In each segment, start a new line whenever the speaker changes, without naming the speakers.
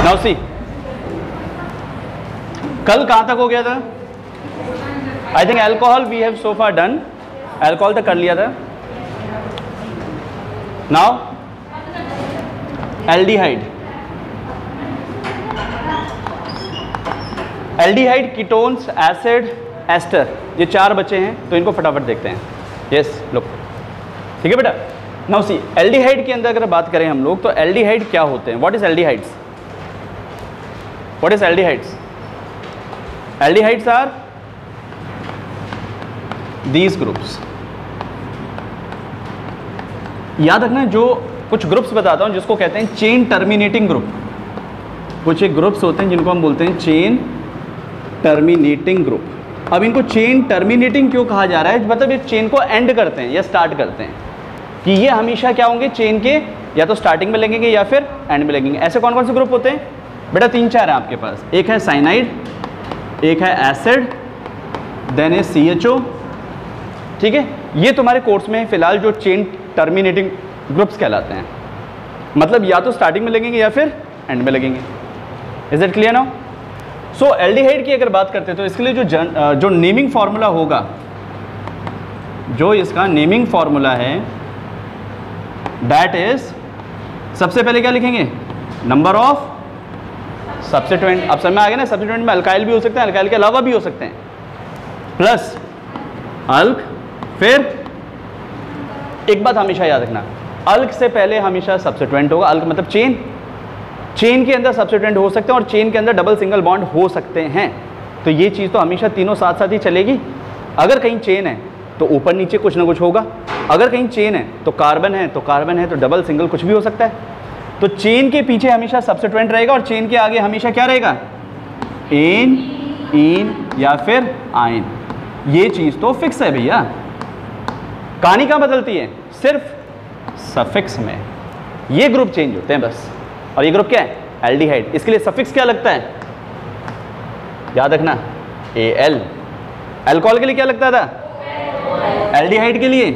Now see, कल कहां तक हो गया था? I think alcohol we have so far done, alcohol तक कर लिया था। Now aldehyde, aldehyde, ketones, acid, ester, ये 4 बचे हैं, तो इनको फटाफट देखते हैं। यस लुक, ठीक है बेटा। नाउ सी, एल्डिहाइड के अंदर अगर बात करें हम लोग, तो एल्डिहाइड क्या होते हैं? What is aldehydes? What is aldehydes? Aldehydes are these groups. याद रखना, जो कुछ ग्रुप्स बताता हूं जिसको कहते हैं चेन टर्मिनेटिंग ग्रुप। कुछ एक ग्रुप्स होते हैं जिनको हम बोलते हैं चेन टर्मिनेटिंग ग्रुप। अब इनको चेन टर्मिनेटिंग क्यों कहा जा रहा है? मतलब ये चेन को एंड करते हैं या स्टार्ट करते हैं, कि ये हमेशा क्या होंगे? चेन के या तो स्टार्टिंग में लगेंगे या फिर एंड में लगेंगे। ऐसे कौन कौन से ग्रुप होते हैं बेटा? 3-4 है आपके पास। एक है साइनाइड, एक है एसिड, देन है CHO, ठीक है। ये तुम्हारे कोर्स में फिलहाल जो चेन टर्मिनेटिंग ग्रुप्स कहलाते हैं, मतलब या तो स्टार्टिंग में लगेंगे या फिर एंड में लगेंगे। Is it clear now? So aldehyde की अगर बात करते हैं तो इसके लिए जो नेमिंग फार्मूला होगा, जो इसका नेमिंग फार्मूला है, दैट इज, सबसे पहले क्या लिखेंगे? Number of substituent. अब समझ में आ गया ना, सब्स्टिट्यूएंट में अल्काइल भी हो सकते हैं, अल्काइल के अलावा भी हो सकते हैं, प्लस अल्क। फिर एक बात हमेशा याद रखना, अल्क से पहले हमेशा सब्स्टिट्यूएंट होगा। अल्क मतलब चेन, चेन के अंदर सब्स्टिट्यूएंट हो सकते हैं और चेन के अंदर डबल सिंगल बॉन्ड हो सकते हैं। तो ये चीज़ तो हमेशा तीनों साथ साथ ही चलेगी। अगर कहीं चेन है तो ऊपर नीचे कुछ ना कुछ होगा, अगर कहीं चेन है तो कार्बन है, तो कार्बन है तो डबल सिंगल कुछ भी हो सकता है। तो चेन के पीछे हमेशा सब्स्टिट्यूएंट रहेगा और चेन के आगे हमेशा क्या रहेगा? एन, इन या फिर आयन। ये चीज़ तो फिक्स है भैया। कहानी कहाँ बदलती है? सिर्फ सफिक्स में। ये ग्रुप चेंज होते हैं बस। और ये ग्रुप क्या है? एल्डिहाइड। इसके लिए सफिक्स क्या लगता है? याद रखना, Al। अल्कोहल के लिए क्या लगता था? एल्डिहाइड के लिए,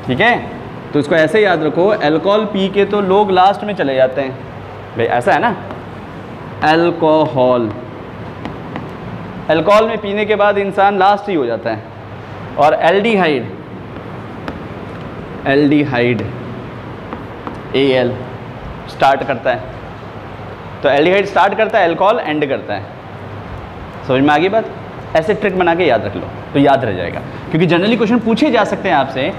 ठीक है। तो इसको ऐसे याद रखो, अल्कोहल पी के तो लोग लास्ट में चले जाते हैं भाई, ऐसा है ना। अल्कोहल, अल्कोहल में पीने के बाद इंसान लास्ट ही हो जाता है। और एल्डिहाइड, एल्डिहाइड Al स्टार्ट करता है। तो एल्डिहाइड स्टार्ट करता है, अल्कोहल एंड करता है। समझ में आ गई बात? ऐसे ट्रिक बना के याद रख लो तो याद रह जाएगा, क्योंकि जनरली क्वेश्चन पूछे जा सकते हैं आपसे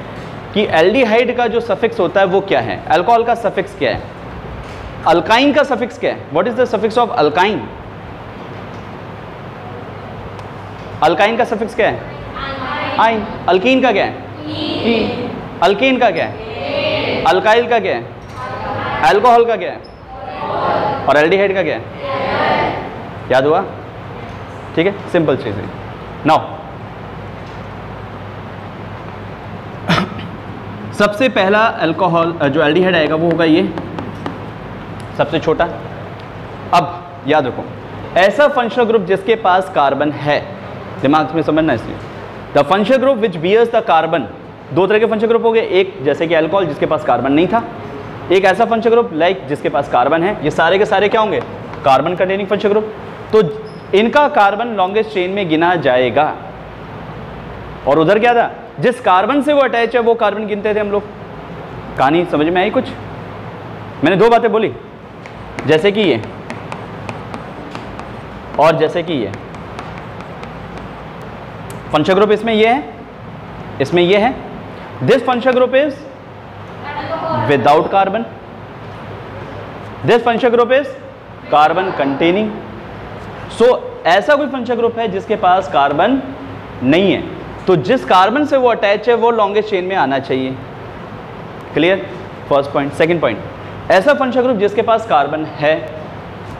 कि एल्डिहाइड का जो सफिक्स होता है वो क्या है, अल्कोहल का सफिक्स क्या है, अल्काइन का सफिक्स क्या है। What is the suffix of alkyne? Alkyne का सफिक्स क्या है? आइन। अल्कीन का क्या है? ई। अल्कीन का क्या है? अल्काइल का क्या है? अल्कोहल का क्या है? और एल्डिहाइड का क्या है? याद हुआ? ठीक है, सिंपल चीज है। नाउ सबसे पहला अल्कोहल जो एल्डिहाइड आएगा वो होगा ये, सबसे छोटा। अब याद रखो, ऐसा फंक्शनल ग्रुप जिसके पास कार्बन है, दिमाग में समझना इसलिए, the functional group which bears the carbon. 2 तरह के फंक्शनल ग्रुप हो गए, एक जैसे कि अल्कोहल जिसके पास कार्बन नहीं था, एक ऐसा फंक्शनल ग्रुप लाइक जिसके पास कार्बन है। ये सारे के सारे क्या होंगे? Carbon containing functional group. तो इनका कार्बन लॉन्गेस्ट चेन में गिना जाएगा। और उधर क्या था? जिस कार्बन से वो अटैच है वो कार्बन गिनते थे हम लोग। कहानी समझ में आई कुछ? मैंने 2 बातें बोली, जैसे कि ये और जैसे कि ये। फंक्शनल ग्रुप इसमें ये है, इसमें ये है। This functional group is without carbon, this functional group is carbon containing. So ऐसा कोई फंक्शनल ग्रुप है जिसके पास कार्बन नहीं है, तो जिस कार्बन से वो अटैच है वो लॉन्गेस्ट चेन में आना चाहिए। Clear? First point. Second point, ऐसा फंक्शनल ग्रुप जिसके पास कार्बन है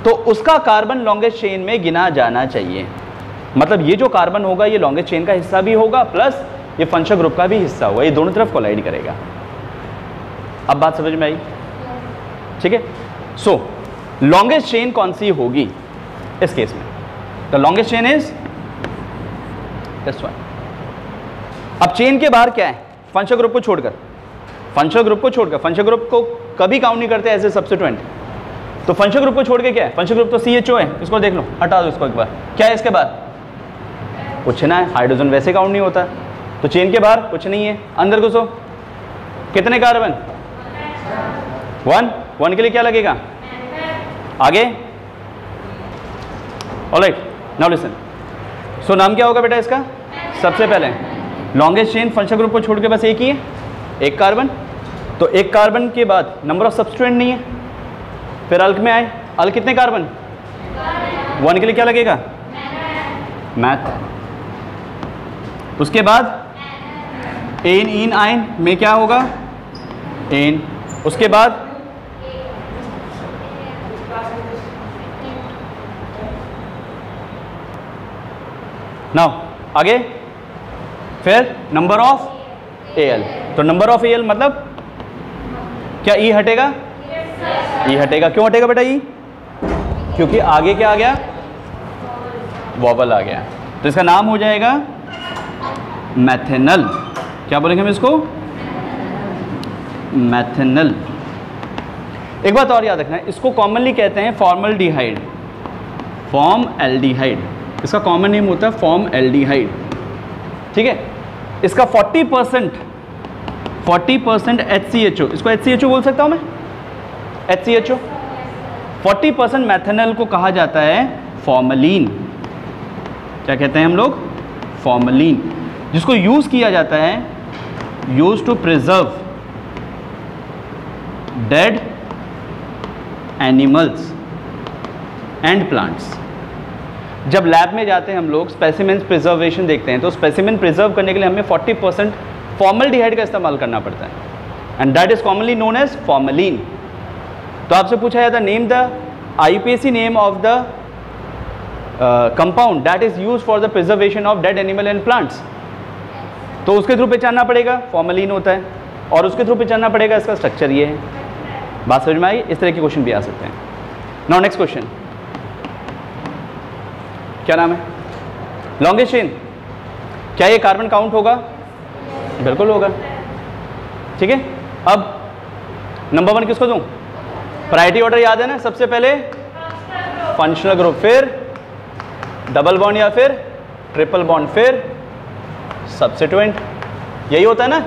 तो उसका कार्बन लॉन्गेस्ट चेन में गिना जाना चाहिए। मतलब ये जो कार्बन होगा ये लॉन्गेस्ट चेन का हिस्सा भी होगा, प्लस ये फंक्शनल ग्रुप का भी हिस्सा होगा, ये दोनों तरफ कोलाइड करेगा। अब बात समझ में आई? ठीक है। सो लॉन्गेस्ट चेन कौन सी होगी इस केस में? The longest chain is this one. अब चेन के बाहर क्या है? फंक्शनल ग्रुप को छोड़कर, फंक्शनल ग्रुप को छोड़कर, फंक्शनल ग्रुप को कभी काउंट नहीं करते एज ए सब्स्टिट्यूएंट। तो फंक्शनल ग्रुप को छोड़ के क्या है, फंक्शनल ग्रुप तो CHO है, इसको देख लो, हटा दो इसको एक बार। क्या है इसके बाद, कुछ ना है, हाइड्रोजन वैसे काउंट नहीं होता, तो चेन के बाहर कुछ नहीं है। अंदर घुसो, कितने कार्बन, 1 के लिए क्या लगेगा, आगे। Alright, now listen. सो नाम क्या होगा बेटा इसका, सबसे पहले लॉन्गेस्ट चेन फंक्शनल ग्रुप को छोड़ के बस एक ही है, एक कार्बन। तो एक कार्बन के बाद नंबर ऑफ सब्स्टिट्यूएंट नहीं है। फिर अल्क में आए, अल्क कितने कार्बन, 1 के लिए क्या लगेगा, मैथ। उसके बाद एन इन आयन में क्या होगा, एन। उसके बाद नाउ आगे, फिर नंबर ऑफ Al। तो नंबर ऑफ Al मतलब क्या, ई हटेगा, ई हटेगा। क्यों हटेगा बेटा ई, क्योंकि आगे क्या आ गया, वॉवल आ गया। तो इसका नाम हो जाएगा मैथेनल। क्या बोलेंगे हम इसको, मैथेनल। एक बात और याद रखना है, इसको कॉमनली कहते हैं फॉर्मल्डिहाइड, फॉर्मएल्डिहाइड। इसका कॉमन नेम होता है फॉर्मएल्डिहाइड, ठीक है। इसका 40% HCHO, इसको HCHO बोल सकता हूँ मैं, HCHO। 40% मैथेनल को कहा जाता है फॉर्मलिन। क्या कहते हैं हम लोग, फॉर्मलिन, जिसको यूज़ किया जाता है, use to preserve dead animals and plants. जब लैब में जाते हैं हम लोग स्पेसिमेन प्रिजर्वेशन देखते हैं, तो स्पेसिमेन प्रिजर्व करने के लिए हमें 40% फॉर्मल्डिहाइड का इस्तेमाल करना पड़ता है, and that is commonly known as formalin. तो आपसे पूछा जाता है name the IUPAC name of the compound that is use for the preservation of dead animal and plants, तो उसके थ्रू पहचानना पड़ेगा, फॉर्मलिन होता है, और उसके थ्रू पहचानना पड़ेगा इसका स्ट्रक्चर ये है। बात समझ में आई, इस तरह के क्वेश्चन भी आ सकते हैं। नाउ नेक्स्ट क्वेश्चन, क्या नाम है, लॉन्गेस्ट चेन। क्या ये कार्बन काउंट होगा, बिल्कुल होगा, ठीक है। अब नंबर 1 किसको दूं, प्रायोरिटी ऑर्डर याद है ना, सबसे पहले फंक्शनल ग्रुप, फिर डबल बॉन्ड या फिर ट्रिपल बॉन्ड, फिर सब्स्टिट्यूएंट, यही होता है ना।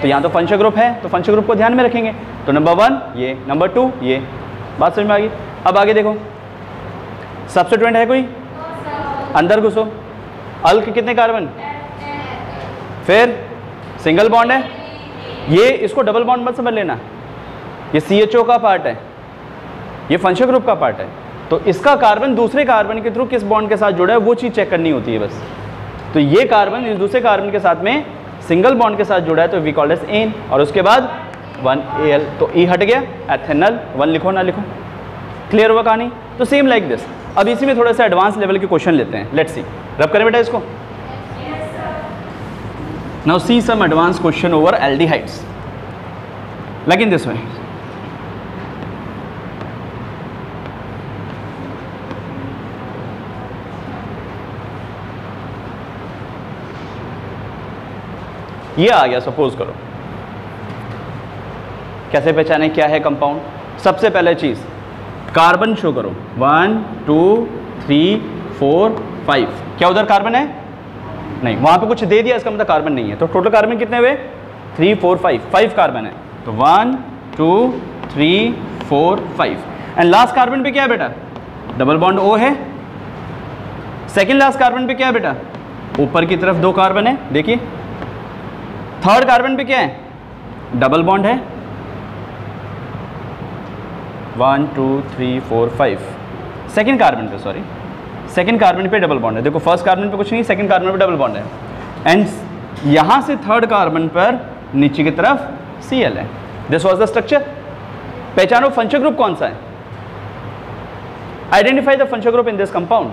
तो यहाँ तो फंक्शनल ग्रुप है, तो फंक्शनल ग्रुप को ध्यान में रखेंगे। तो नंबर 1 ये, नंबर 2 ये, बात समझ में आ गई। अब आगे देखो, सब्स्टिट्यूएंट है कोई, अंदर घुसो, अल्क कितने कार्बन, फिर सिंगल बॉन्ड है, ये इसको डबल बॉन्ड मत समझ लेना, ये CHO का पार्ट है, ये फंक्शनल ग्रुप का पार्ट है। तो इसका कार्बन दूसरे कार्बन के थ्रू किस बॉन्ड के साथ जुड़ा है वो चीज़ चेक करनी होती है बस। तो ये कार्बन इस दूसरे कार्बन के साथ में सिंगल बॉन्ड के साथ जुड़ा है, तो वी कॉल्ड एज एन, और उसके बाद 1Al, तो E हट गया, एथेनल। 1 लिखो ना लिखो, क्लियर हुआ कहानी। तो सेम लाइक दिस। अब इसी में थोड़ा सा एडवांस लेवल के क्वेश्चन लेते हैं, लेट्स सी। रब करें बेटा इसको। Now see some advance question over aldehydes like in this way. ये आ गया, सपोज करो, कैसे पहचाने क्या है कंपाउंड। सबसे पहले चीज कार्बन शो करो, 1 2 3 4 5। क्या उधर कार्बन है, नहीं, वहां पे कुछ दे दिया, इसका मतलब कार्बन नहीं है। तो टोटल कार्बन कितने हुए, 3 4 5 कार्बन है। तो 1 2 3 4 5, एंड लास्ट कार्बन पे क्या है बेटा, डबल बॉन्ड O है। सेकेंड लास्ट कार्बन पे क्या है बेटा, ऊपर की तरफ 2 कार्बन है, देखिए। थर्ड कार्बन पे क्या है, डबल बॉन्ड है, 1 2 3 4 5। सेकेंड कार्बन पे, सॉरी, सेकेंड कार्बन पे डबल बॉन्ड है। देखो फर्स्ट कार्बन पे कुछ नहीं, सेकेंड कार्बन पे डबल बॉन्ड है, एंड यहां से थर्ड कार्बन पर नीचे की तरफ Cl है। This was the structure. पहचानो फंक्शनल ग्रुप कौन सा है, identify the functional group in this compound,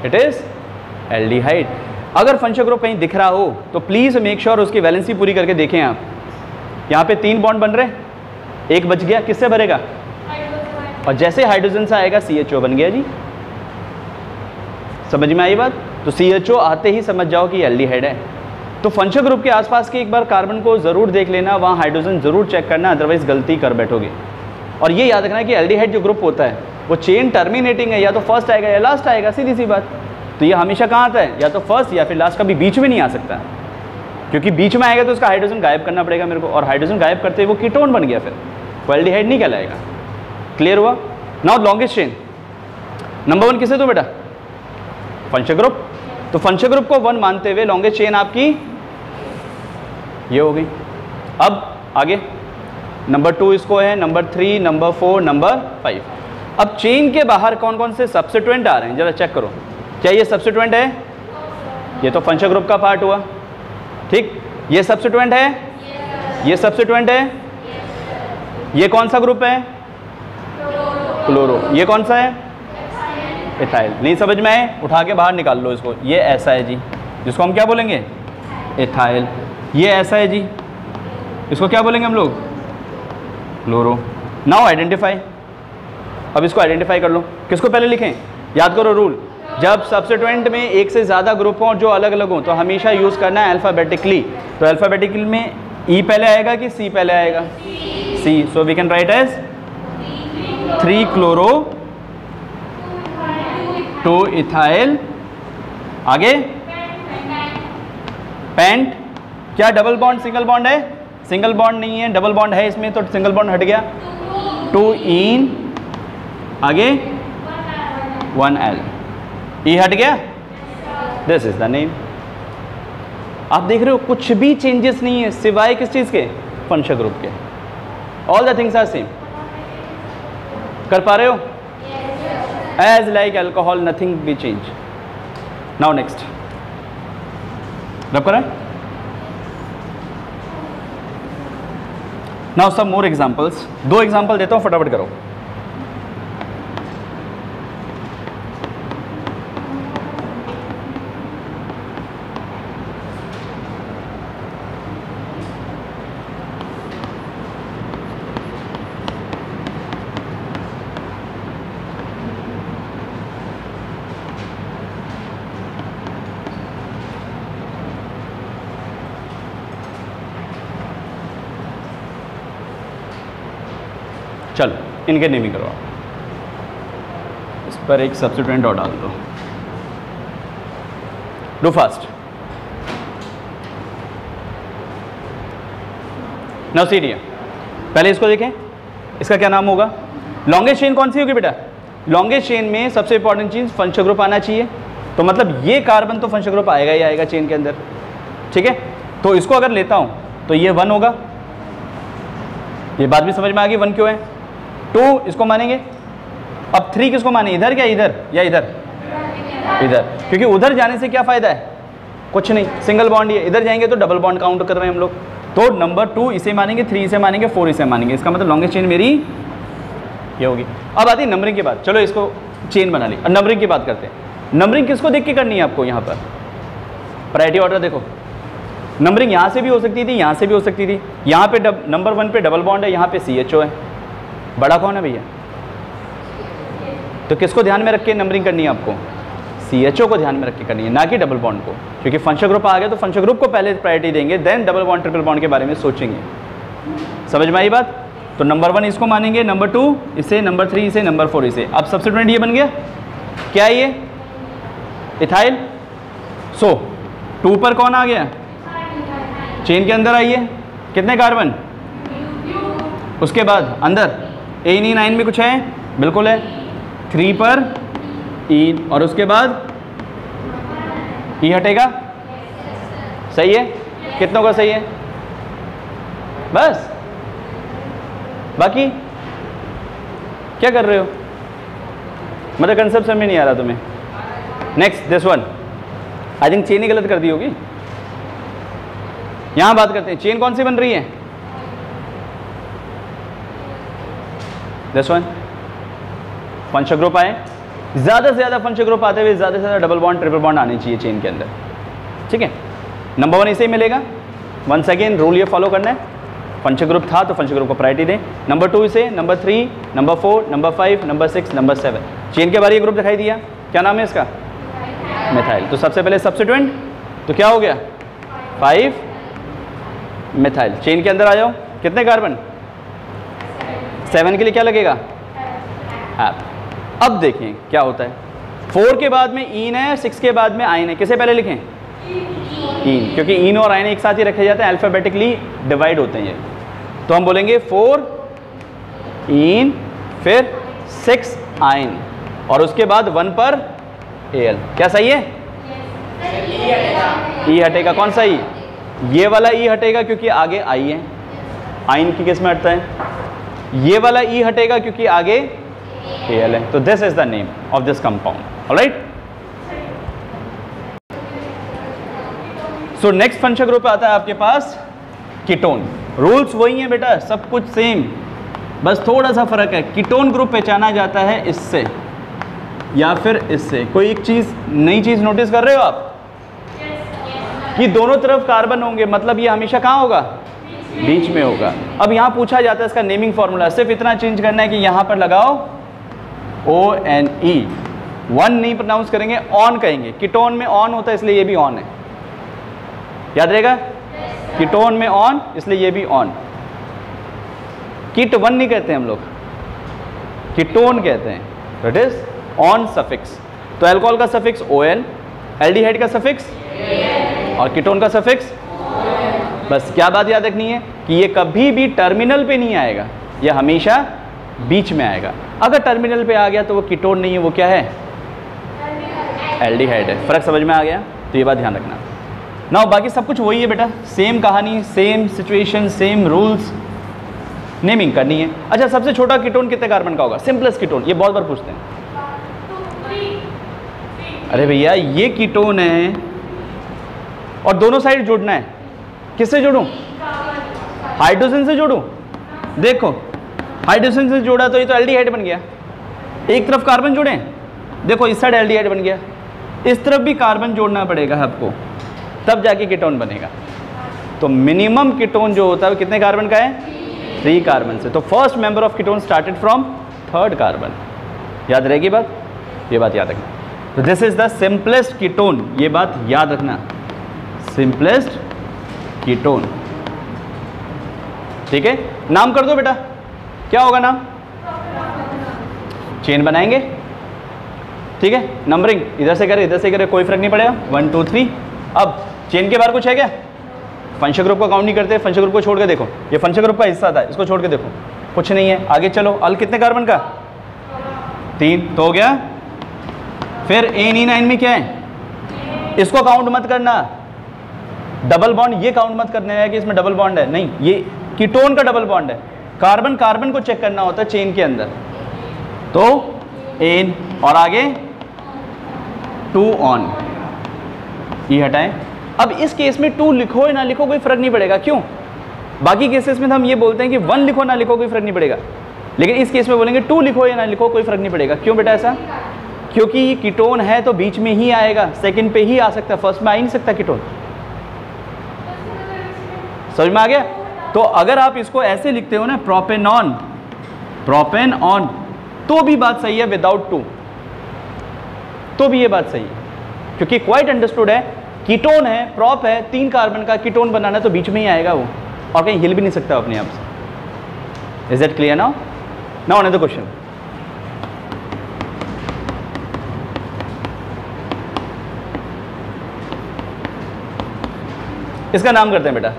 it is aldehyde. अगर फंक्शनल ग्रुप कहीं दिख रहा हो तो प्लीज मेक श्योर उसकी वैलेंसी पूरी करके देखें आप। यहाँ पे 3 बॉन्ड बन रहे, एक बच गया, किससे भरेगा, और जैसे हाइड्रोजन से आएगा CHO बन गया जी। समझ में आई बात। तो CHO आते ही समझ जाओ कि एल्डिहाइड है। तो फंक्शनल ग्रुप के आसपास के एक बार कार्बन को जरूर देख लेना, वहाँ हाइड्रोजन जरूर चेक करना, अदरवाइज गलती कर बैठोगे। और ये याद रखना है कि एल्डिहाइड जो ग्रुप होता है वो चेन टर्मिनेटिंग है, या तो फर्स्ट आएगा या लास्ट आएगा, सीधी सी बात। तो ये हमेशा कहाँ आता है, या तो फर्स्ट या फिर लास्ट, कभी बीच में नहीं आ सकता, क्योंकि बीच में आएगा तो उसका हाइड्रोजन गायब करना पड़ेगा मेरे को, और हाइड्रोजन गायब करते वो कीटोन बन गया, फिर वो एल्डिहाइड नहीं कहलाएगा। क्लियर हुआ? नाउ लॉन्गेस्ट चेन नंबर 1 किसे दो बेटा? Functional group. तो फंक्शनल ग्रुप को 1 मानते हुए लॉन्गेस्ट चेन आपकी ये हो गई। अब आगे नंबर 2 इसको है, नंबर 3, नंबर 4, नंबर 5। अब चेन के बाहर कौन कौन से सब्स्टिट्यूएंट आ रहे हैं जरा चेक करो। क्या ये सब्स्टिट्यूएंट है? ये तो फंक्शनल ग्रुप का पार्ट हुआ, ठीक। ये सब्स्टिट्यूएंट है, ये सब्स्टिट्यूएंट है, ये कौन सा ग्रुप है? क्लोरो। ये कौन सा है? इथाइल। नहीं समझ में आए? उठा के बाहर निकाल लो इसको। ये ऐसा है जी, जिसको हम क्या बोलेंगे? इथाइल। ये ऐसा है जी, इसको क्या बोलेंगे हम लोग? क्लोरो। Now identify. अब इसको आइडेंटिफाई कर लो। किसको पहले लिखें? याद करो रूल, जब सब्स्टिट्यूएंट में एक से ज़्यादा ग्रुप हों और जो अलग अलग हों तो हमेशा यूज़ करना है अल्फ़ाबेटिकली। तो अल्फ़ाबेटिकली में ई पहले आएगा कि सी पहले आएगा? C. So we can write as 3 chloro 2 ethyl. आगे पेंट। क्या डबल बॉन्ड सिंगल बॉन्ड है? सिंगल बॉन्ड नहीं है, डबल बॉन्ड है इसमें, तो सिंगल बॉन्ड हट गया। 2 इन। आगे 1 एल। ई हट गया। This is the name. आप देख रहे हो कुछ भी चेंजेस नहीं है सिवाय किस चीज़ के? फंक्शनल ग्रुप के। All the things are same. कर पा रहे हो? As like alcohol nothing be change. Now next rub करें। Now some more examples. 2 example देता हूं, फटाफट करो। चलो इनके नेमिंग करो। इस पर एक सब्स्टिट्यूएंट और डाल दो। Do fast. Now see dear, पहले इसको देखें, इसका क्या नाम होगा? लॉन्गेस्ट चेन कौन सी होगी बेटा? लॉन्गेस्ट चेन में सबसे इंपॉर्टेंट चीज फंक्शनल ग्रुप आना चाहिए। तो मतलब ये कार्बन तो फंक्शनल ग्रुप आएगा ही आएगा चेन के अंदर, ठीक है। तो इसको अगर लेता हूं तो ये 1 होगा। ये बात भी समझ में आ गई 1 क्यों है? 2 इसको मानेंगे। अब 3 किसको माने? इधर क्या इधर या इधर? इधर। क्योंकि उधर जाने से क्या फ़ायदा है? कुछ नहीं, सिंगल बॉन्ड ही है। इधर जाएंगे तो डबल बॉन्ड काउंट कर रहे हैं हम लोग। तो नंबर 2 इसे मानेंगे, 3 इसे मानेंगे, 4 इसे मानेंगे। इसका मतलब लॉन्गेस्ट चेन मेरी ये होगी। अब आती है नंबरिंग की बात। चलो इसको चेन बना ली। अब नंबरिंग की बात करते हैं। नंबरिंग किसको देख के करनी है आपको? यहाँ पर प्रायोरिटी ऑर्डर देखो। नंबरिंग यहाँ से भी हो सकती थी, यहाँ से भी हो सकती थी। यहाँ पे नंबर 1 पे डबल बॉन्ड है, यहाँ पे CHO है। बड़ा कौन है भैया? तो किसको ध्यान में रख के नंबरिंग करनी है आपको? CHO को ध्यान में रख के करनी है, ना कि डबल बॉन्ड को। क्योंकि फंक्शनल ग्रुप आ गया तो फंक्शनल ग्रुप को पहले प्रायोरिटी देंगे, then double bond triple bond के बारे में सोचेंगे। समझ में आई बात? तो नंबर 1 इसको मानेंगे, नंबर 2 इसे, नंबर 3 इसे, नंबर 4 इसे। अब सब्स्टिट्यूएंट ये बन गया क्या? ये इथाइल। सो 2 पर कौन आ गया? चेन के अंदर आइए, कितने कार्बन? उसके बाद अंदर ANE9 में कुछ है? बिल्कुल है। 3 पर इन, और उसके बाद ई हटेगा। सही है? कितनों का सही है? बस, बाकी क्या कर रहे हो? मतलब कंसेप्ट समझ में नहीं आ रहा तुम्हें। Next this one. I think chain ही गलत कर दी होगी। यहां बात करते हैं चेन कौन सी बन रही है? This one. फंक्शनल ग्रुप आए, ज़्यादा से ज़्यादा फंक्शनल ग्रुप आते हुए ज़्यादा से ज़्यादा डबल बॉन्ड ट्रिपल बॉन्ड आने चाहिए चेन के अंदर, ठीक है। नंबर 1 इसे ही मिलेगा। वंस अगेन रूल ये फॉलो करना है, फंक्शनल ग्रुप था तो फंक्शनल ग्रुप को प्रायोरिटी दें। नंबर 2 इसे, number 3, number 4, number 5, number 6, number 7। Chain के बारे ये ग्रुप दिखाई दिया, क्या नाम है इसका? मिथाइल। तो सबसे पहले सब्स्टिट्यूएंट तो क्या हो गया? 5 मिथाइल। चेन के अंदर आ जाओ, कितने कार्बन? 7 के लिए क्या लगेगा? ऐप। अब देखें क्या होता है, 4 के बाद में इन है, 6 के बाद में आइन है, किसे पहले लिखें? इन, क्योंकि इन और आइन एक साथ ही रखे जाते हैं, अल्फ़ाबेटिकली डिवाइड होते हैं ये। तो हम बोलेंगे 4 इन, फिर 6 आइन, और उसके बाद 1 पर एल। क्या सही है? ई हटेगा। कौन सा ई? ये वाला ई हटेगा क्योंकि आगे आई है, आइन की किस में हटता है? ये वाला ई हटेगा क्योंकि आगे एल है। तो this is the name of this compound. Alright, so next function group आता है आपके पास कीटोन। रूल्स वही हैं बेटा, सब कुछ सेम, बस थोड़ा सा फर्क है। कीटोन ग्रुप पहचाना जाता है इससे या फिर इससे। कोई एक चीज, नई चीज नोटिस कर रहे हो आप? कि दोनों तरफ कार्बन होंगे, मतलब ये हमेशा कहाँ होगा? बीच में होगा। अब यहाँ पूछा जाता है इसका नेमिंग फॉर्मूला, सिर्फ इतना चेंज करना है कि यहाँ पर लगाओ ONE, 1 नहीं प्रोनाउंस करेंगे, ऑन कहेंगे। कीटोन में ऑन होता है इसलिए ये भी ऑन है, याद रहेगा? कीटोन में ऑन इसलिए ये भी ऑन। कीट 1 नहीं कहते हम लोग, कीटोन कहते हैं, दैट इज ऑन सफिक्स। तो अल्कोहल का सफिक्स OL, एल्डिहाइड का सफिक्स और कीटोन का सफिक्स। बस क्या बात याद रखनी है कि ये कभी भी टर्मिनल पे नहीं आएगा, ये हमेशा बीच में आएगा। अगर टर्मिनल पे आ गया तो वो कीटोन नहीं है, वो क्या है? एल्डिहाइड है। फर्क समझ में आ गया? तो ये बात ध्यान रखना। ना बाकी सब कुछ वही है बेटा, सेम कहानी, same situation, same rules, naming करनी है। अच्छा, सबसे छोटा कीटोन कितने कार्बन का होगा? सिंपलेस्ट कीटोन, ये बहुत बार पूछते हैं। अरे भैया ये कीटोन है और दोनों साइड जोड़ना है। किससे जोड़ूं? हाइड्रोजन से जोड़ूं। देखो हाइड्रोजन से जोड़ा तो ये तो एल्डिहाइड बन गया। एक तरफ कार्बन जोड़े, देखो इस साइड एल्डिहाइड बन गया, इस तरफ भी कार्बन जोड़ना पड़ेगा आपको, तब जाके कीटोन बनेगा। तो मिनिमम कीटोन जो होता है वो कितने कार्बन का है? 3 कार्बन से। तो first member of ketone started from 3rd carbon. याद रहेगी बात? ये बात याद रखना। तो this is the simplest ketone, ये बात याद रखना, सिंपलेस्ट कीटोन। ठीक है, नाम कर दो बेटा, क्या होगा नाम? चेन बनाएंगे, ठीक है। नंबरिंग इधर से करे इधर से करे, कोई फर्क नहीं पड़ेगा, 1 2 3। अब चेन के बाहर कुछ है क्या? फंक्शन ग्रुप को काउंट नहीं करते, फंक्शन ग्रुप को छोड़ के देखो, ये फंक्शन ग्रुप का हिस्सा था, इसको छोड़ के देखो कुछ नहीं है। आगे चलो, अल कितने कार्बन का? 3 तो हो गया। फिर NE9 में क्या है? इसको काउंट मत करना, डबल बॉन्ड ये काउंट मत करने है कि इसमें डबल बॉन्ड है, नहीं, ये कीटोन का डबल बॉन्ड है। कार्बन कार्बन को चेक करना होता है चेन के अंदर। तो एन और आगे 2 ऑन, ये हटाएं। अब इस केस में 2 लिखो या ना लिखो कोई फर्क नहीं पड़ेगा, क्यों? बाकी केसेस में हम ये बोलते हैं कि 1 लिखो ना लिखो कोई फर्क नहीं पड़ेगा, लेकिन इस केस में बोलेंगे 2 लिखो या ना लिखो कोई फर्क नहीं पड़ेगा। क्यों बेटा ऐसा? क्योंकि ये कीटोन है तो बीच में ही आएगा, सेकंड पे ही आ सकता है, फर्स्ट में आ ही नहीं सकता कीटोन। समझ में आ गया? तो अगर आप इसको ऐसे लिखते हो ना, प्रोपेनॉन, प्रोपेन ऑन, तो भी बात सही है, विदाउट 2 तो भी ये बात सही है, क्योंकि क्वाइट अंडरस्टूड है, कीटोन है, प्रॉप है, 3 कार्बन का, कीटोन बनाना है तो बीच में ही आएगा वो, और कहीं हिल भी नहीं सकता अपने आप से। Is that clear now? Now another question. इसका नाम करते हैं बेटा,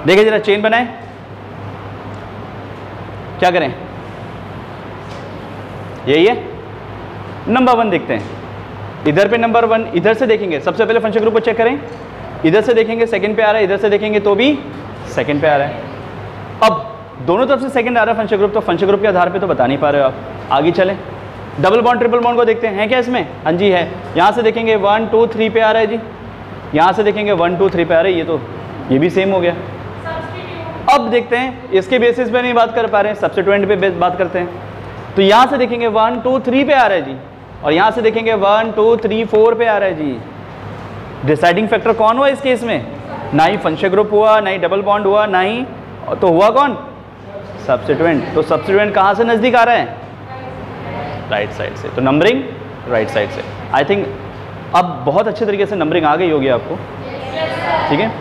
देखिए जरा, चेन बनाए, क्या करें? यही है, नंबर 1 देखते हैं। इधर पे नंबर 1, इधर से देखेंगे, सबसे पहले फंक्शन ग्रुप को चेक करें, इधर से देखेंगे सेकंड पे आ रहा है, इधर से देखेंगे तो भी सेकंड पे आ रहा है। अब दोनों तरफ से सेकंड आ रहा है फंक्शन ग्रुप, तो फंक्शन ग्रुप के आधार पे तो बता नहीं पा रहे हो आप। आगे चलें, डबल बॉन्ड ट्रिपल बॉन्ड को देखते हैं, है क्या इसमें? हाँ जी है। यहाँ से देखेंगे 1 2 3 पे आ रहा है जी, यहाँ से देखेंगे 1 2 3 पे आ रहा है, ये तो ये भी सेम हो गया। अब देखते हैं, इसके बेसिस पे नहीं बात कर पा रहे हैं, सब्स्टिट्यूएंट पे बात करते हैं। तो यहाँ से देखेंगे 1 2 3 पे आ रहा है जी, और यहाँ से देखेंगे 1 2 3 4 पे आ रहा है जी। डिसाइडिंग फैक्टर कौन हुआ इस केस में? ना ही फंक्शन ग्रुप हुआ, ना ही डबल बॉन्ड हुआ, ना ही, तो हुआ कौन? सब्स्टिट्यूएंट। तो सब्स्टिट्यूएंट कहाँ से नज़दीक आ रहा है? राइट साइड से। तो नंबरिंग राइट साइड से। आई थिंक अब बहुत अच्छे तरीके से नंबरिंग आ गई होगी आपको, ठीक है।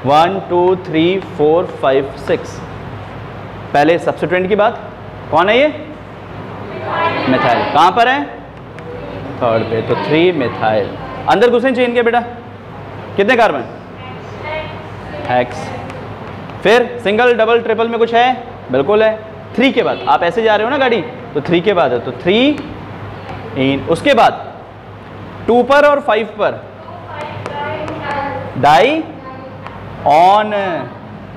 1 2 3 4 5 6, पहले सब्स्टिट्यूएंट की बात, कौन है ये? मिथाइल। कहाँ पर है? थर्ड पे, तो 3 मिथाइल। अंदर घुसें चेन के बेटा, कितने कार्बन? हेक्स। फिर सिंगल डबल ट्रिपल में कुछ है? बिल्कुल है। 3 के बाद, आप ऐसे जा रहे हो ना गाड़ी, तो 3 के बाद है, तो 3 इन। उसके बाद 2 पर और 5 पर डाई ऑन।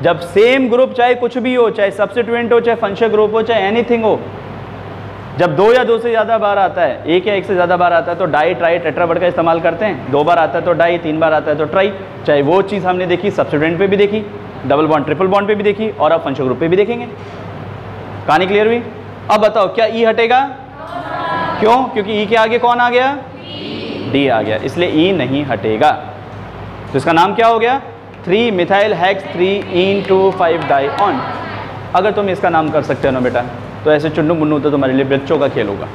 जब सेम ग्रुप, चाहे कुछ भी हो, चाहे सब्स्टिट्यूएंट हो, चाहे फंक्शनल ग्रुप हो, चाहे एनीथिंग हो, जब 2 या 2 से ज़्यादा बार आता है, 1 या 1 से ज़्यादा बार आता है, तो डाई ट्राई टेट्रा वर्ड का इस्तेमाल करते हैं। 2 बार आता है तो डाई, 3 बार आता है तो ट्राई। चाहे वो चीज़ हमने देखी सब्स्टिट्यूएंट पे भी देखी, डबल बॉन्ड ट्रिपल बॉन्ड पे भी देखी, और अब फंक्शनल ग्रुप पे भी देखेंगे। कहानी क्लियर हुई? अब बताओ, क्या ई हटेगा? क्यों? क्योंकि ई के आगे कौन आ गया? डी आ गया, इसलिए ई नहीं हटेगा। तो इसका नाम क्या हो गया? 3 मिथाइल हेक्स 3 डाई ऑन। अगर तुम इसका नाम कर सकते हो ना बेटा, तो ऐसे चुन्नू मुन्नू तो तुम्हारे लिए बच्चों का खेल होगा।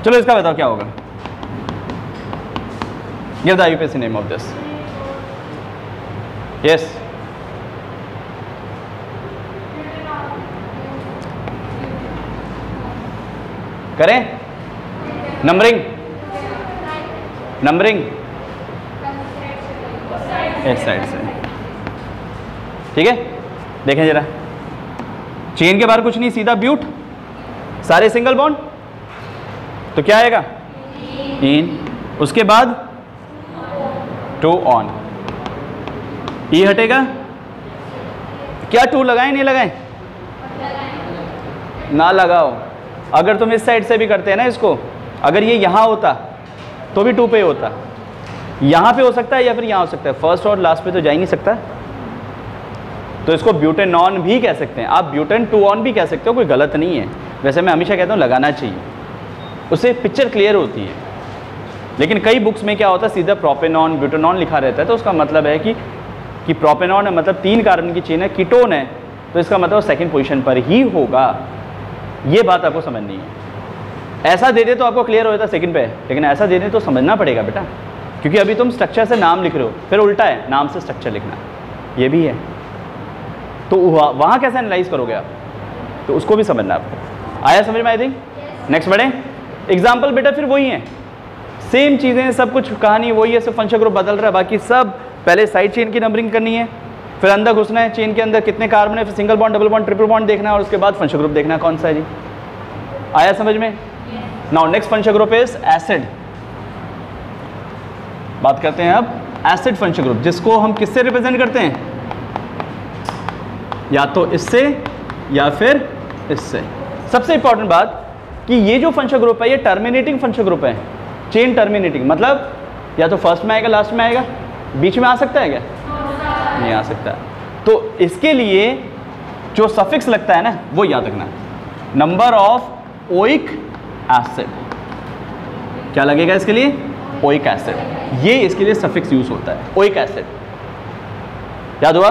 चलो इसका बताओ क्या होगा। Give the UPSC name of this. Yes, करें नंबरिंग, नंबरिंग इस साइड से, ठीक है। देखें जरा, चेन के बाहर कुछ नहीं, सीधा ब्यूट, सारे सिंगल बॉन्ड, तो क्या आएगा? इन। उसके बाद 2 ऑन, ई हटेगा। क्या 2 लगाएं नहीं लगाएं? ना लगाओ। अगर तुम इस साइड से भी करते हैं ना इसको, अगर ये यहाँ होता तो भी 2 पे होता, यहाँ पे हो सकता है या फिर यहाँ हो सकता है, फर्स्ट और लास्ट पे तो जा ही नहीं सकता। तो इसको ब्यूटेनॉन भी कह सकते हैं, आप ब्यूटेन 2 ऑन भी कह सकते हो, कोई गलत नहीं है। वैसे मैं हमेशा कहता हूँ लगाना चाहिए, उससे पिक्चर क्लियर होती है। लेकिन कई बुक्स में क्या होता है, सीधा प्रोपेनॉन ब्यूटेनॉन लिखा रहता है, तो उसका मतलब है कि प्रोपेनॉन है, मतलब 3 कार्बन की चेन है, कीटोन है, तो इसका मतलब सेकंड पोजीशन पर ही होगा। ये बात आपको समझनी है। ऐसा दे दे तो आपको क्लियर हो जाता सेकंड पे, लेकिन ऐसा दे दे तो समझना पड़ेगा बेटा, क्योंकि अभी तुम स्ट्रक्चर से नाम लिख रहे हो, फिर उल्टा है नाम से स्ट्रक्चर लिखना, ये भी है। तो वहाँ कैसे एनालाइज करोगे आप, तो उसको भी समझना आपको। आया समझ में? आई थिंक नेक्स्ट बढ़े। एग्जाम्पल बेटा फिर वही है, सेम चीज़ें, सब कुछ कहानी वही है, सिर्फ फंक्शन ग्रुप बदल रहा है, बाकी सब। पहले साइड चेन की नंबरिंग करनी है, फिर अंदर घुसना है, चेन के अंदर कितने कार्बन है, फिर single bond double bond triple bond देखना है, और उसके बाद फंक्शन ग्रुप देखना है कौन सा है जी। आया समझ में? Now next function group is acid. बात करते हैं अब एसिड फंक्शन ग्रुप, जिसको हम किससे रिप्रेजेंट करते हैं? या तो इससे या फिर इससे। सबसे इंपॉर्टेंट बात कि ये जो फंक्शन ग्रुप है ये टर्मिनेटिंग फंक्शन ग्रुप है, चेन टर्मिनेटिंग, मतलब या तो फर्स्ट में आएगा लास्ट में आएगा, बीच में आ सकता है क्या? नहीं आ सकता। तो इसके लिए जो सफिक्स लगता है ना वो याद रखना, नंबर ऑफ ओइक एसिड। क्या लगेगा इसके लिए? ओइक एसिड, ये इसके लिए सफिक्स यूज होता है, ओइक एसिड। याद हुआ?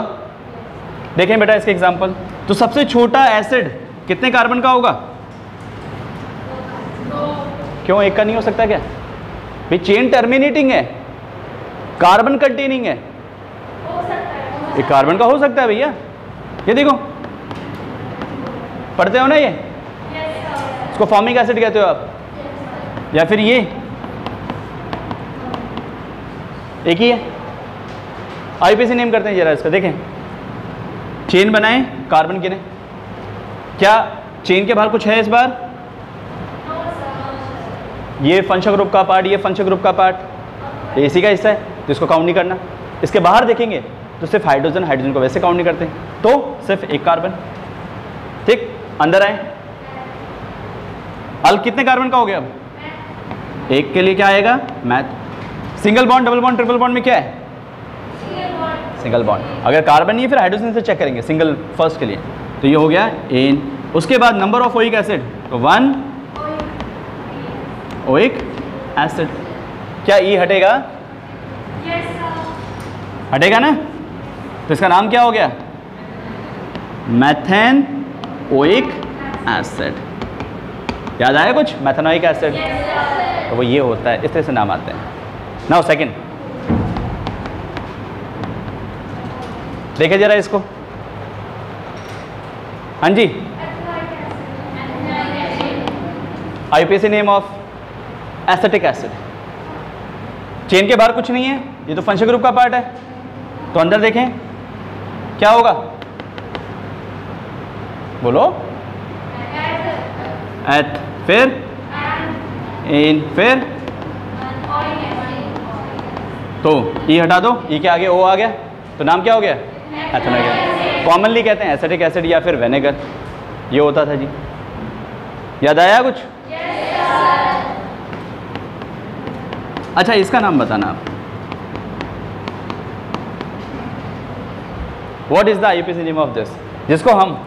देखें बेटा इसके एग्जांपल। तो सबसे छोटा एसिड कितने कार्बन का होगा? क्यों एक का नहीं हो सकता क्या? भाई चेन टर्मिनेटिंग है, कार्बन कंटेनिंग है, एक कार्बन का हो सकता है भैया। ये देखो पढ़ते हो ना, ये इसको फॉर्मिक एसिड कहते हो आप, या फिर ये एक ही है। आईपीसी नेम करते हैं जरा इसका। देखें चेन बनाएं, कार्बन गिने, क्या चेन के बाहर कुछ है इस बार? ये फंक्शन ग्रुप का पार्ट, ये फंक्शन ग्रुप का पार्ट, ये इसी का हिस्सा है, तो इसको काउंट नहीं करना। इसके बाहर देखेंगे तो सिर्फ हाइड्रोजन, हाइड्रोजन को वैसे काउंट नहीं करते, तो सिर्फ एक कार्बन। ठीक, अंदर आए, अल कितने कार्बन का हो गया? अब एक के लिए क्या आएगा? Math. Single bond double bond triple bond में क्या है? Single bond. अगर कार्बन नहीं है फिर हाइड्रोजन से चेक करेंगे सिंगल फर्स्ट के लिए, तो ये हो गया एन। उसके बाद नंबर ऑफ ओइक एसिड, तो 1 ओइक एसिड। क्या ई हटेगा? हटेगा ना? तो इसका नाम क्या हो गया? Methane oic acid. याद आया कुछ? मेथेनोइक एसिड, तो वो ये होता है, इस तरह से नाम आते हैं। नाउ सेकंड, देखे जरा इसको, हाँ जी, IUPAC name of acetic acid. Chain के बाहर कुछ नहीं है, ये तो फंक्शनल ग्रुप का पार्ट है, तो अंदर देखें क्या होगा, बोलो, एथ, फिर इन, फिर तो ई हटा दो, ई के आगे ओ आ गया, तो नाम क्या हो गया, एथेनॉइक एसिड। कॉमनली कहते हैं एसिटिक एसिड या फिर विनेगर, ये होता था जी। याद आया कुछ? अच्छा, इसका नाम बताना आप, what is the IUPAC name of this, जिसको हम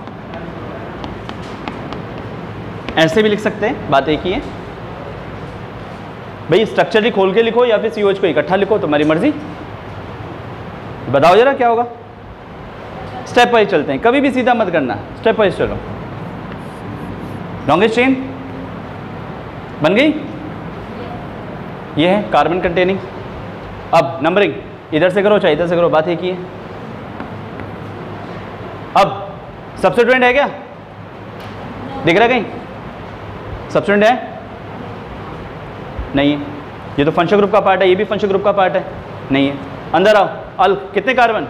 ऐसे भी लिख सकते हैं, बात एक ही है भाई, स्ट्रक्चर ही खोल के लिखो या फिर COH को इकट्ठा लिखो, तुम्हारी मर्जी, बताओ जरा क्या होगा। स्टेप वाइज चलते हैं, कभी भी सीधा मत करना, स्टेप वाइज चलो। लॉन्गेस्ट चेन बन गई, ये है कार्बन कंटेनिंग। अब नंबरिंग इधर से करो चाहे इधर से करो, बात एक ही है। अब सब्स्टिट्यूएंट है क्या, दिख रहा कहीं सब्स्टिट्यूएंट है? नहीं है, ये तो फंक्शनल ग्रुप का पार्ट है, ये भी फंक्शनल ग्रुप का पार्ट है, नहीं है। अंदर आओ, अल कितने कार्बन,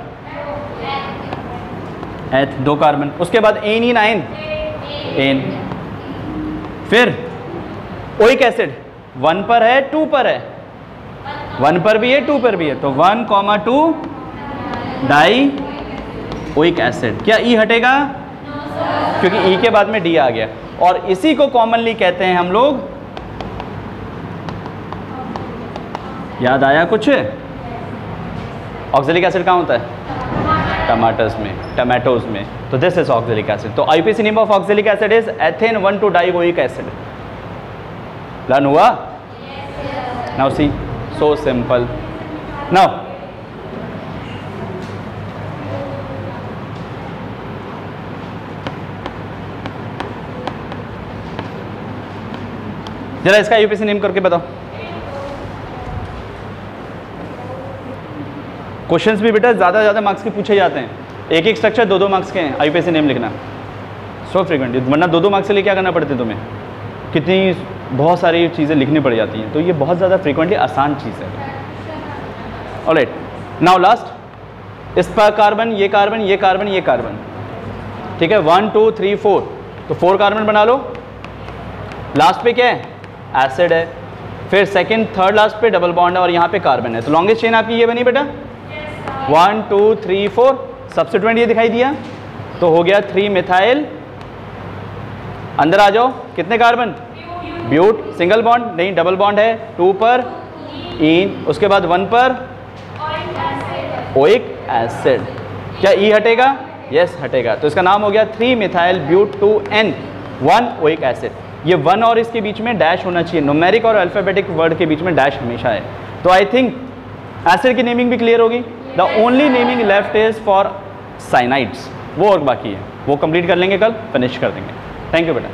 एथ, 2 कार्बन, उसके बाद एन, आयन, एन, फिर ओइक एसिड 1 पर है 2 पर है, 1 पर भी है 2 पर भी है, तो 1,2 डाई ओइक एसिड। क्या ई हटेगा? क्योंकि ई के बाद में डी आ गया, और इसी को कॉमनली कहते हैं हम लोग, याद आया कुछ? ऑक्जेलिक एसिड कहाँ होता है? टमाटर्स में, टमाटोज में, तो दिस इज ऑक्जेलिक एसिड। तो IUPAC name of oxalic acid is ethane dioic acid. Learn हुआ? Now see, so simple. Now जरा इसका IUPAC नेम करके बताओ। क्वेश्चंस भी बेटा ज़्यादा मार्क्स के पूछे जाते हैं, एक एक स्ट्रक्चर 2-2 मार्क्स के हैं, IUPAC नेम लिखना सो फ्रीक्वेंटली, वरना 2-2 मार्क्स के लिए क्या करना पड़ते तुम्हें, कितनी बहुत सारी चीज़ें लिखनी पड़ जाती हैं, तो ये बहुत ज़्यादा फ्रीक्वेंटली आसान चीज़ है। ऑलराइट, नाउ लास्ट, इस पर कार्बन, ये कार्बन, ये कार्बन, ये कार्बन, ठीक है, 1 2 3 4, तो 4 कार्बन बना लो। लास्ट पे क्या है? एसिड है, फिर सेकंड थर्ड लास्ट पे डबल बॉन्ड है और यहाँ पे कार्बन है, तो लॉन्गेस्ट चेन आपकी ये बनी बेटा, 1 2 3 4, सब्स्टिट्यूएंट ये दिखाई दिया, तो हो गया 3 मिथाइल। अंदर आ जाओ, कितने कार्बन? ब्यूट, सिंगल बॉन्ड नहीं, डबल बॉन्ड है, 2 पर इन, उसके बाद 1 पर ओइक एसिड। क्या ई हटेगा? यस हटेगा, तो इसका नाम हो गया 3 मिथाइल ब्यूट 2N 1 ओइक एसिड। ये 1 और इसके बीच में डैश होना चाहिए, न्यूमेरिक और अल्फाबेटिक वर्ड के बीच में डैश हमेशा है। तो आई थिंक एसिड की नेमिंग भी क्लियर होगी। The only naming left is for cyanides, वो और बाकी है, वो कंप्लीट कर लेंगे, कल फिनिश कर देंगे। थैंक यू बेटा।